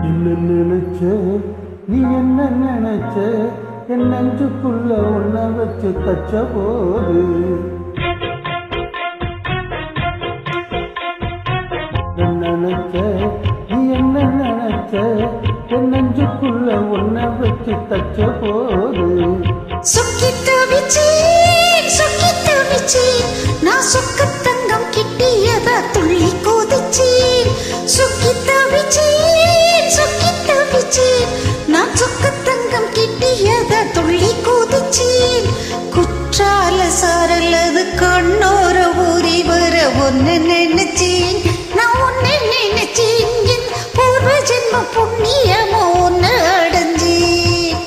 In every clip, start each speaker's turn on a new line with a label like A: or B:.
A: என்ன நினைச்ச நீ என்ன நினைச்ச என் நெஞ்சுக்குள்ள ஒன்ன வச்சு தச்ச போது நினைச்ச நீ என்ன நினைச்ச என் நெஞ்சுக்குள்ள ஒன்ன வச்சு தச்ச போது
B: சொக்கி தவிச்சு நான் சொக்க தங்கம் கிட்டியதா துள்ளி கோதிச்சு சொக்கி தவிச்சு நான் சொக்க தங்கம் கிட்டியதா துள்ளி கோதிச்சு குற்றால சாரல்லது கண்ணோர ஊறி வர ஒன்னு நினைச்சேன் நான் ஒன்னு நினைச்சேன் என் பூர்வ ஜென்ம புண்ணியமோ ஒன்னு அடைஞ்சேன்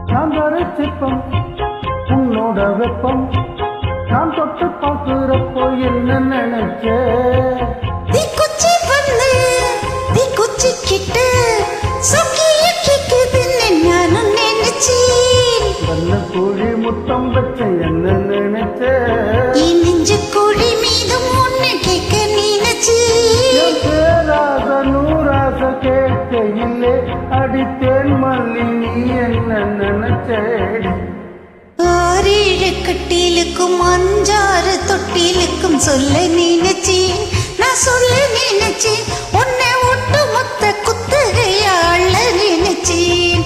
A: நான் வர சிப்பம் உன்னோட வெப்பம் நான் தொட்டு பார்க்கிறப்போ என்ன நினைச்ச
B: தீக்குச்சி வந்து தீக்குச்சி கிட்ட சொக்கிய கேக்குதுன்னு நானும் நினைச்சேன்
A: வண்ண கோழி முத்தம் வச்ச என்ன நினைச்ச
B: நெஞ்சு கோழி மீதும் ஒன்னு கேட்க நினைச்சேன்
A: பேராச நூறாச கேட்க இல்லை அடித்தேன் மல்லி நீ என்ன நினைச்சேடி
B: ஆறேழு கட்டிலுக்கும் அஞ்சாறு தொட்டிலுக்கும் சொல்ல நினைச்சேன் நான் சொல்ல நினைச்சேன் உன்னை ஒட்டு மொத்த குத்தகைய அள்ள நினைச்சேன்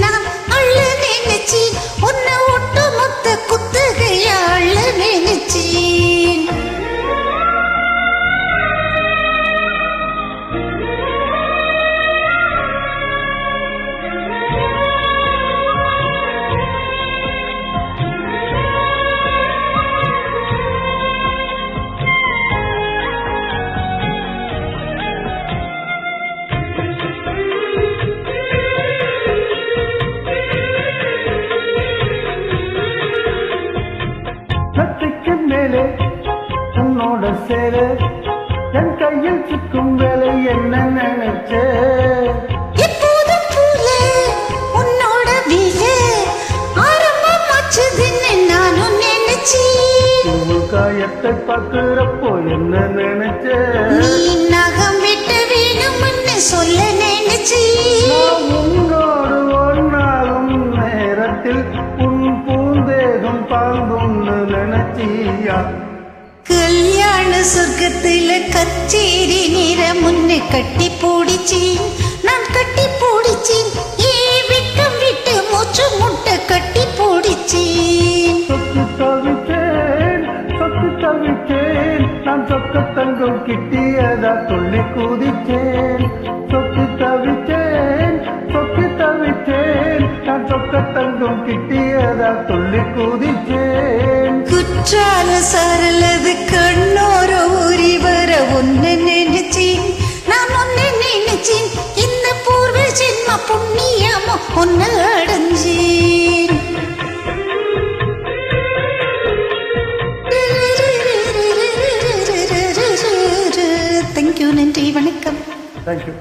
B: நான் அள்ள நினைச்சேன் உன்னை ஒட்டு மொத்த குத்தகைய அள்ள நினைச்சேன்
A: கத்திக்கு மேலே உன்னோட சேரு என் கையில் சிக்கும் வேலை என்ன நினைச்ச
B: எப்போதும் போல உன்னோட வீடு ஆரம்பமாச்சதுன்னு நானும் நினைச்சேன்
A: காயத்தை பார்க்கிறப்போ என்ன நினைச்ச
B: நீ நகம் விட்டு வேணும்னு சொல்ல நினைச்சேன்
A: உன்னோடு ஒன்னாகும் நேரத்தில் உன் பூந்தேகம் பாங்கும்னு நினைச்சியா
B: கல்யாண சொர்க்கத்துல கச்சேரி நேரம் முன்ன கட்டி போடிச்சேன் நான் கட்டி போடிச்சேன் ஏ விட்டம் விட்டு மூச்சு முட்டை கட்டி போடிச்சேன்
A: சொத்து தவிச்சேன் நான் சொக்க தங்கம் கிட்டியதா துள்ளி குதிச்சேன் சொத்து தவிச்சேன் நான் சொக்க தங்கம் கிட்டியதா துள்ளி குதிச்சேன்
B: குற்றால சாரலது கண்ணோர ஊறி வர ஒன்னு நினைச்சேன் நான் ஒன்னு நினைச்சேன் இந்த பூர்வ ஜென்ம புண்ணியமோ ஒன்னு அடைஞ்சேன் தேங்க்யூ நன்றி வணக்கம்
A: தேங்க்யூ